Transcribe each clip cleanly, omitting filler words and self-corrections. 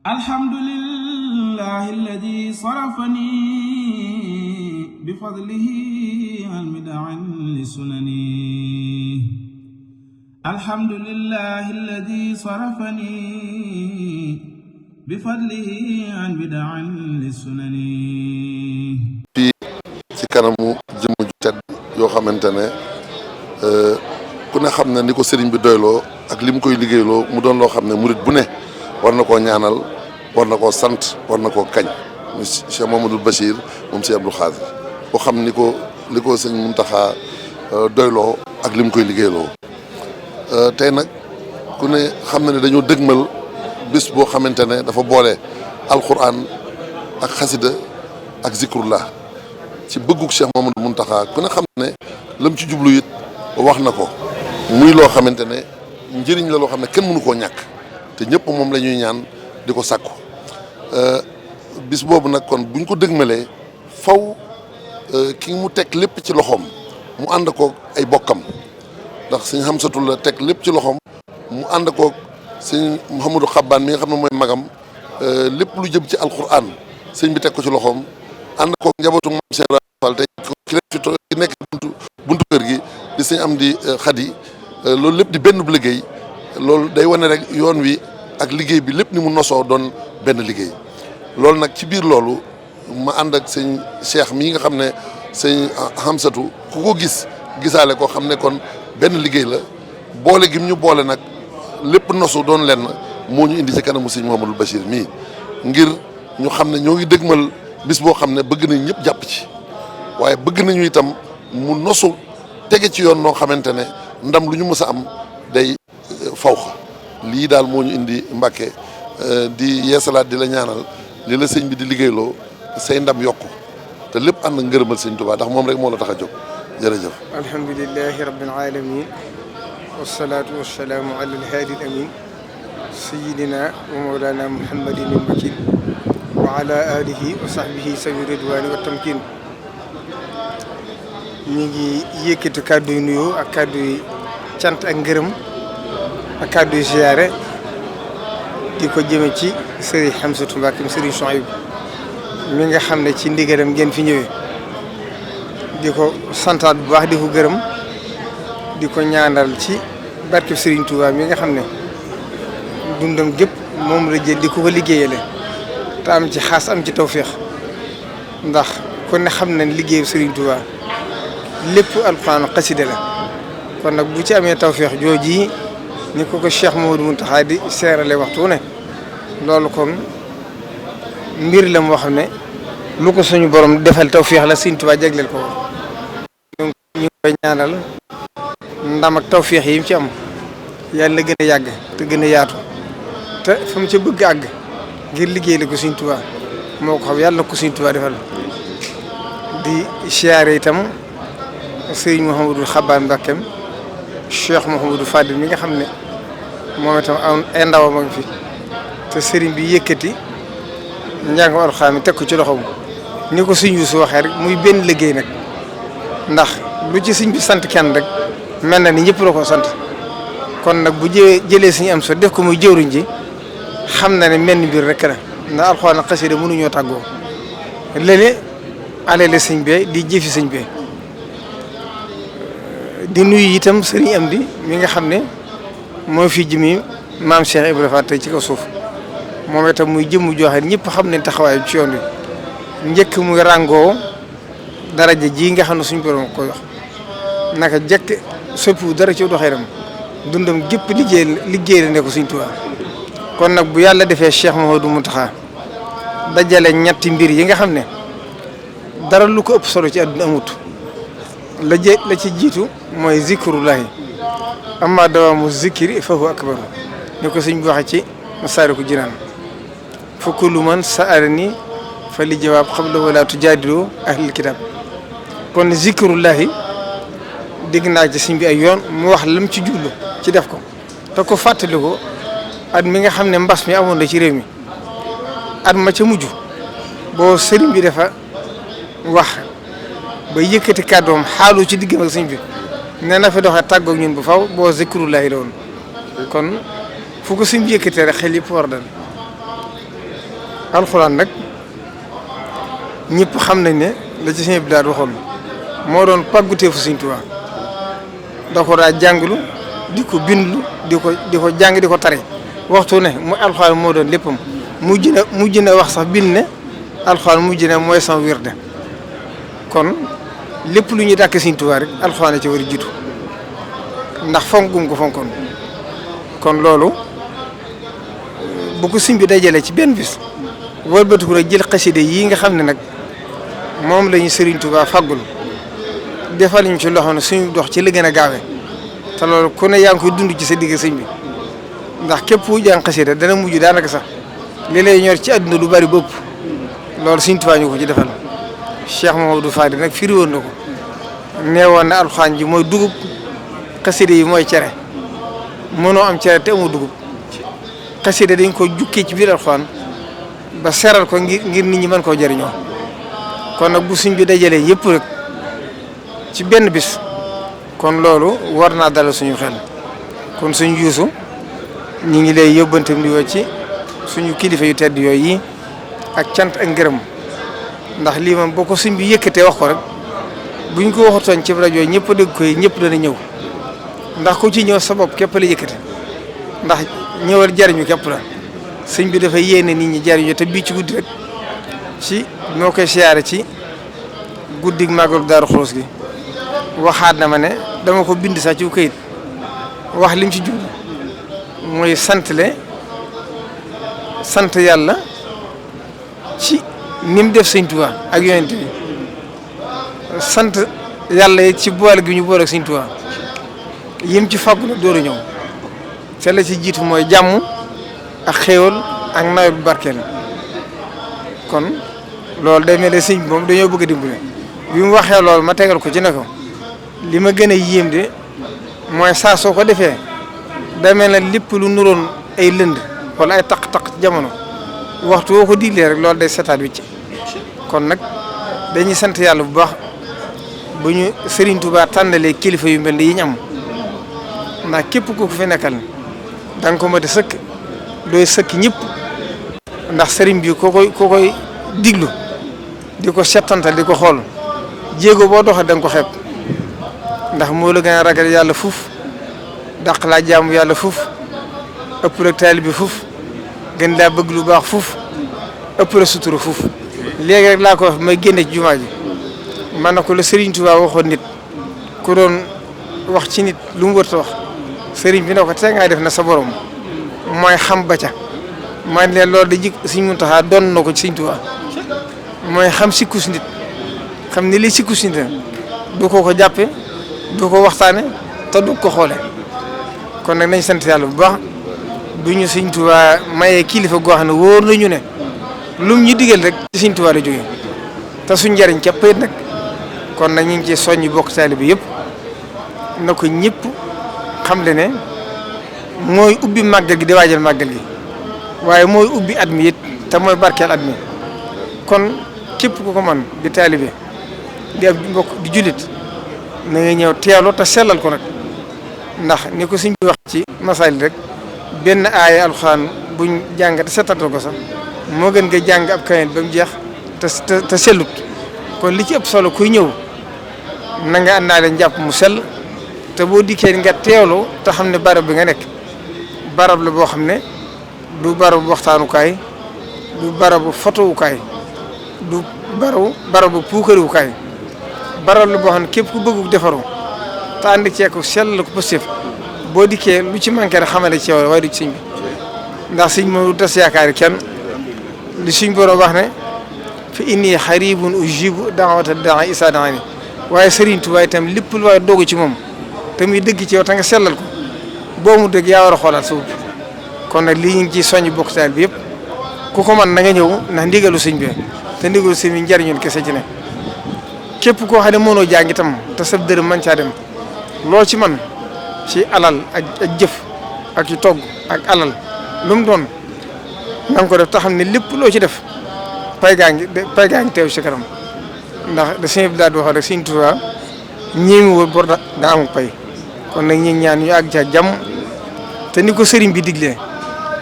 alhamdulillahi alladi sarafani bifadlihi an bid'an li sunani alhamdulillahi alladi sarafani bifadlihi an bid'an li sunani fii ci kanamu jëmm ju tedd yoo xamante ne ku ne xam ne ni ko sëriñ bi doyloo ak li mu koy liggéeyloo mu doon loo xam ne murit bu ne war na koo ñaanal war na koo sant war na koo kañ mu Cheikh Mouhamadoul Bachir moom si Abdou Khadre boo xam li ko sëñ Mountakha doyloo ak li mu koy liggéeyloo tey nag ku ne xam na ne dañoo dëgmal bis boo xamante ne dafa boole alquran ak xasida ak zikrullah ci bëggug Cheikh Mouhamadoul Mountakha ku ne xam ne lam ci jublu it wax na ko muy loo xamante ne njëriñ la loo xam ne kenn mënu koo ñàkk te ñëpp moom la ñuy ñaan di ko sàkku bis boobu nag kon buñ ko dëgmalee faw ki mu teg lépp ci loxoom mu ànd koog ay bokkam ndax sëñ Hamsatu la teg lépp ci loxoom mu ànd koog sëñ Mouhamadou Xabbaan mi nga xam ne mooy magam lépp lu jëm ci alquran sëñ bi teg ko ci loxoom ànd koog njabootu Maam Cheikh Ibrahima Fall tey ki nekk buntu kër gi di sëñ Amdi Xadi loolu lépp di benn bu liggéey loolu day wane rek yoon wi ak liggéey bi lépp ni mu nosoo doon benn liggéey loolu nag ci biir loolu ma ànd ak sëñ Cheikh mii nga xam ne sëñ Hamsatu ku ko gisaale ko xam ne kon benn liggéey la boole gi ñu boole nag lépp nosu doon lenn moo ñu indi ci kanamu sëñ Mouhamadoul Bachir mii ngir ñu xam ne ñoo ngi dëgmal bis boo xam ne bëgg nañ ñëpp jàpp ci waaye bëgg nañu itam mu nosu tege ci yoon noo xamante ne ndam lu ñu mës a am day fawxa lii daal moo ñu indi Mbàkke di yeesalaat di la ñaanal li la sëñ bi di liggéeyloo say ndam yokku te lépp ànd ngërëmal sëñ Tuubaa ndax moom rek moo la tax a jóg jërëjëf alhamdulilahi rabbil alamin wasalaatu wasalaamu ala alhaadi al amin sayidina wa mawlana muhammadin al makin wa ala alihi wa sahbihi sawi ridwani wa tamkin ñu ngi yëkkati kàddu yu nuyoo ak kàddu yi cant ak ngërëm ak kàddu yu ziyaare di ko jëme ci sëriñ Hamsatu Mbàkke sëriñ Souhaïbou mi nga xam ne ci ndigalam ngeen fi ñëwee di ko santaat bu baax di ko gërëm di ko ñaanal ci barkeb sëriñ Touba mi nga xam ne dundam gépp moom la jël di ko liggéeyale te am ci xaas am ci tawféex ndax kon ne xam nañ liggéeyu sëriñ Touba lépp alxuraan xasida la kon nag bu ci amee tawféex jooji ni ko Cheikh Mouhamadoul Mountakha di seerale waxtu ne loolu kon mbir la moo xam ne lu ko suñu borom defal tawféex la Sëriñ Tuubaa jagleel ko ñu ngi koy ñaanal ndam ak tawféex yi mu ci am yàlla na gën a yàgg te gën a yaatu te fa mu ca bëgg àgg ngir liggéey la ko Sëriñ Tuubaa moo ko xam yàlla na ko Sëriñ Tuubaa defal di siyaare itam sëriñ Mouhamadou Xabbaan Mbàkkeem Cheikh Mouhamadou Fadil mi nga xam ne moom itam ay ndawam a ngi fi te sëriñ bi yëkkati njàng alxuraan mi teg ko ci loxoom ni ko sëñ Yuusu waxee rek muy benn liggéey nag ndax lu ci sëñ bi sant kenn rek mel na ni ñëpp la ko sant kon nag bu jëlee suñu am so def ko muy jëwriñ ji xam na ne mel ni mbir rek la ndax alxuraan ak xasida mënuñoo tàggoo léeg-léeg alele sëñ bee di jëfi sëñ bee di nuyu itam sëriñ Amdi mi nga xam ne moo fi jëmi maam Cheikh Ibrahima Fall tey ci kaw suuf moom itam muy jëmm joxe ñëpp xam ne taxawaay ci yoon wi njëkk muy ràngoo daraja ji nga xam ne suñ borom ko wax naka jekk soppiwu dara ci doxeeram dundam gépp liggéey la ne ko Sëriñ Tuubaa kon nag bu yàlla defee Cheikh Mouhamadoul Mountakha dajale ñetti mbir yi nga xam ne dara lu ko ëpp solo ci àdduna amut la ci jiitu mooy zikrullahi amma dawaamu zikri fa huwa akbaru ni ko sëñ bi waxee ci Masaalikul Jinaan fa kullu man sa'alani fa li jawaab qabla wala tujaadilu ahlil kitaab kon zikrullahi dégg naa ci sëñ bi ay yoon mu wax lam ci jublu ci def ko te ko fàttali ko at mi nga xam ne mbas mi amoon na ci réew mi at ma ca mujj boo sëriñ bi dafa wax ba yëkkati kàddoom xaalu ci diggam ak sëñ bi nee na fa doxee tàggoog ñun bu faw boo zikrullahi la woon kon fu ko sëñ bi yëkkatee rek xel yëpp war dal alxuraan nag ñëpp xam nañ ne la ci sëñ bi daal waxoon moo doon pàgguteefu Sëñ Tuubaa da ko daa jànglu di ko bindlu di ko jàng di ko tare waxtu ne mu alxuraan moo doon léppam mujj na wax sax bind ne alxuraan mujj na mooy sama wirde kon lépp lu ñuy dàkk Sëñ Tuubaa rek alxuraan ci war a jiitu ndax fonk gum ko fonkoon kon loolu bu ko sëñ bi dajalee ci benn bis wëlbatiku rek jël xaside yii nga xam ne nag moom la ñu Sëriñ Tuubaa faggul defal ñu ci loo xam ne suñu dox ci li gën a gaawee te loolu ku ne yaa ngi koy dund ci sa digg sëñ bi ndax képp ku jàng xasida dana mujj daanaka sax li lay ñor ci àdduna lu bari bopp loolu Sëriñ Tuubaa ñu ko ci defal Cheikh Mamadou Fadi nag firi woon na ko nee woon na alxuraan ji mooy dugub xasida yi mooy cere mënoo am cere te amoo dugub xasida dañ ko jukkee ci biir alxuraan ba seral ko ngir nit ñi mën koo jëriñoo kon nag bu suñ bi dajalee yëpp rek ci benn bis kon loolu war naa dalal suñu xel kon suñu yuusu ñi ngi lay yóbbantam di yoo ci suñu kilifa yu tedd yooyu yi ak cant ak ngërëm ndax lii moom boo ko suñ bi yëkkatee wax ko rek buñ ko waxatoon ci rajo ñëpp dégg koy ñëpp dana ñëw ndax ku ci ñëw sa bopp képp la yëkkate ndax ñëwal jariñu képp la sëñ bi dafa yéene nit ñi jariñu te bii ci guddi rek ci moo koy siyaare ci guddig màggalu Daaru Xudoos gi waxaat na ma ne dama ko bind sax ci këyit wax lim ci jublu mooy sant yàlla ci ni mu def Sëñ Tuubaa ak yonent bi sant yàlla ci boole gi ñu boole ak Sëñ Tuubaa yim ci fàggu na door a ñëw te la ci jiitu mooy jàmm ak xéewal ak nawet bu barkeel kon loolu day mel ne sëñ bi moom dañoo bëgg a dimbale bi mu waxee loolu ma tegal ko ci ne ko li ma gën a yéem de mooy saa soo ko defee day mel ne lépp lu nuroon ay lënd wala ay taq-taq jamono waxtu woo ko diglee rek loolu day setaat wicc kon nag dañuy sant yàlla bu baax bu ñu Serigne Touba tànnalee kilifa yu mel ni yi ñu am ndax képp ku ko fi nekkal da nga ko mën a sëkk dooy sëkk ñëpp ndax Serigne bi koo koy diglu di ko settantal di ko xool jéego boo doxee da nga ko xeeb ndax moo la gën a ragal yàlla fuuf dàq laa jaamu yàlla fuuf ëpp rek taalibe bi fuuf gën laa bëgg lu baax fuuf ëpp la sutura fuuf léegi rek laa ko wax may génne ci jumaa ji man na ko la Serigne Touba waxoon nit ku doon wax ci nit lu mu wërta wax Serigne bi ne ko tey ngaa def na sa borom mooy xam ba ca man leen loolu da jik Sëriñ Muntaxa doon na ko ci Sëriñ Tuubaa mooy xam sikkus nit xam ni li sikkus nit du ko jàppe du ko waxtaane te du ko xoole kon nag nañ sant yàlla bu baax bu ñu Sëriñ Tuubaa mayee kilifa goo xam ne wóor nañu ne lum ñu digal rek ci Sëriñ Tuubaa la jógee te suñ njariñ képp it nag kon nag ñu ngi ci soññ bokk taalibe bi yëpp na ko ñëpp xam le ne mooy ubbi màggal gi di waajal màggal gi waaye mooy ubbi at mi it te mooy barkeel at mi kon képp ku ko man di taalibe di ab mbokk di jullit na nga ñëw teelu te sellal ko nag ndax ni ko suñ bi wax ci masaali rek benn aaya alxuraan buñ jàng te setantal ko sax moo gën nga jàng ab kayen ba mu jeex te sellut kon li ci ëpp solo kuy ñëw na nga àndaale njàpp mu sell te boo dikkee nga teewlu te xam ne barab bi nga nekk barab la boo xam ne du barabu waxtaanukaay du barabu fotowukaay du barabu puukariwukaay barab la boo xam ne képp ku bëggu defaru te ànd ceeku sell la ko positif boo dikkee lu ci manqué rek xamale ci yow waaye du ci sëñ bi ndax sëñ moom du tas yaakaar kenn li suñ borom wax ne fi inni xaribun ujibu daawata daa isa daani waaye Sëriñ Tuubaa itam lépp lu waaye dogu ci moom te muy dëgg ci yow te nga sellal ko boo mu dëgg yaa war a xoolaat suuf kon nag lii ñu ngi ciy soññ bokk taal bi yëpp ku ko man na nga ñëw ndax ndigalu sëñ bi te ndigalu sëñ bi njariñul kese ci ne képp koo xam ne mënoo jàng itam te sab dërëm man caa dem loo ci man ci alal ak jëf ak ci togg ak alal lu mu doon na nga ko def te xam ne lépp loo ci def pay gaa ngi teew ci kanam ndax da sëñ bi daal di wax rek Sëñ Tuubaa ñéemiwul bor da amul pay kon nag ñu ñaan ñu àgg ca jàmm te ni ko sëriñ bi diglee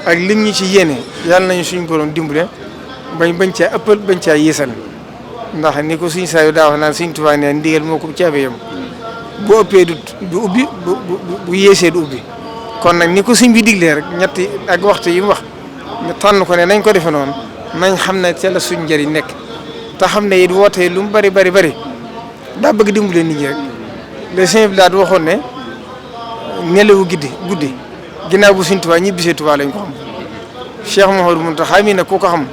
ak lim ñu ci yéene yàlla nañu suñu borom dimbale bañ caa ëppal bañ caa yéesal ndax ni ko suñ saa yu daa wax naan suñ Tuubaa ne ndigal moo ko caabi yam bu ëppee du ubbi bu yéesee du ubbi kon nag ni ko suñ bi diglee rek ñetti ak waxtu yi mu wax ñu tànn ko ne nañ ko defe noonu nañ xam ne ca la suñ njëriñ nekk te xam ne it wootee lu mu bari daa bëgg dimbale nit ñi rek le Sëñ bi daal waxoon ne nelawu guddi ginnaaw bu suñ Tuubaa ñibbisee Tuubaa lañ ko xam Cheikh Mouhamadou Mountakha mi nag ku ko xam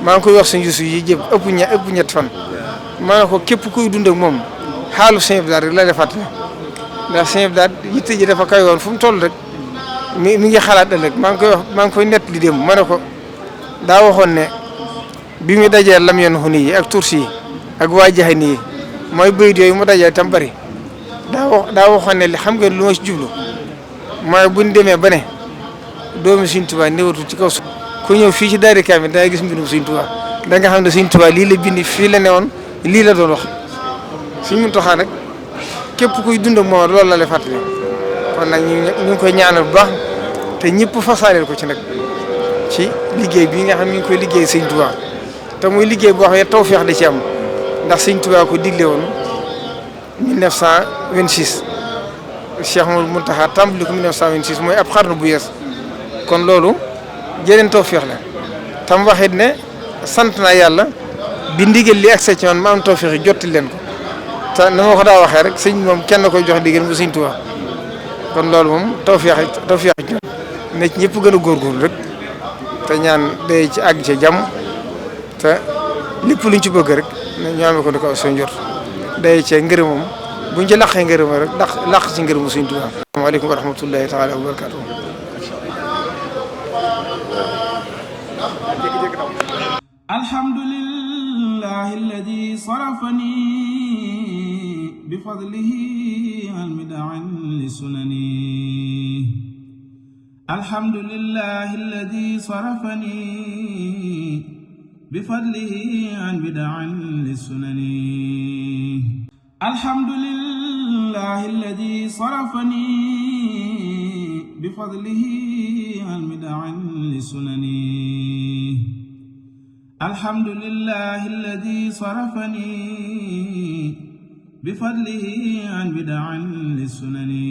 maa ngi koy wax suñ yusu yi jëm ëpp ñett fan maa ngi ko képp kuy dund ak moom xaalu Sëñ bi daal rek la defaat ndax Sëñ bi daal yitte ji dafa kay woon fu mu toll rek mi ngi xalaat ëllëg maa ngi koy nett li démb ma ne ko daa waxoon ne bi mu dajee lam yoon xuni yi ak tursi yi ak waa jaxani yi mooy bayit yooyu mu dajee tam bari daa waxoon ne xam nga lu ma ci jublu mooy buñ demee ba ne doomi Sëñ Tuubaa néewatu ci kaw suuf ku ñëw fii ci daari kaamil da ngay gis mbindum Sëñ Tuubaa da nga xam ne Sëñ Tuubaa lii la bind fii la newoon lii la doon wax Sëñ Muntaxaa nag képp kuy dund ak moom loolu la lay fàttali kon nag ñu ngi koy ñaanal bu baax te ñëpp fasaaleel ko ci nag ci liggéey bii nga xam ñu ngi koy liggéey Sëñ Tuubaa te muy liggéey boo xam ne tawfeex da ci am ndax Sëñ Tuubaa ko digle woon 1926 Cheikh Mouhamadou Mountakha tàmbali ko 1926 mooy ab xarnu bu yees kon loolu jëleen tawfeex la tam waxit ne sant naa yàlla bi ndigal li accès ci man ma am tawfeex yi jotti leen ko te na ma ko daa waxee rek sëñ moom kenn koy jox ndigal mu Sëñ Tuubaa kon loolu moom tawfeex ne ci ñëpp gën a góorgóorlu rek te ñaan day ci àgg ci jàmm te lépp luñ ci bëgg rek ñu amee ko di ko soo njort day cee ngërëmam buñ ci laqee ngërëma rek laq ci ngërëmu Sëñ Tuubaa. asalaamaaleykum wa rahmatullahi taala wa barakaatuh. alhamdulillahi alladi sarafani bifadlihi an mid'an li sunani alhamdulillahi alladi sarafani bifadlihi an mid'an li sunani alhamdulillahi alladi sarafani bifadlihi an mid'an li sunani alhamdulillahi alladi sarafani bifadlihi an bid'an li sunani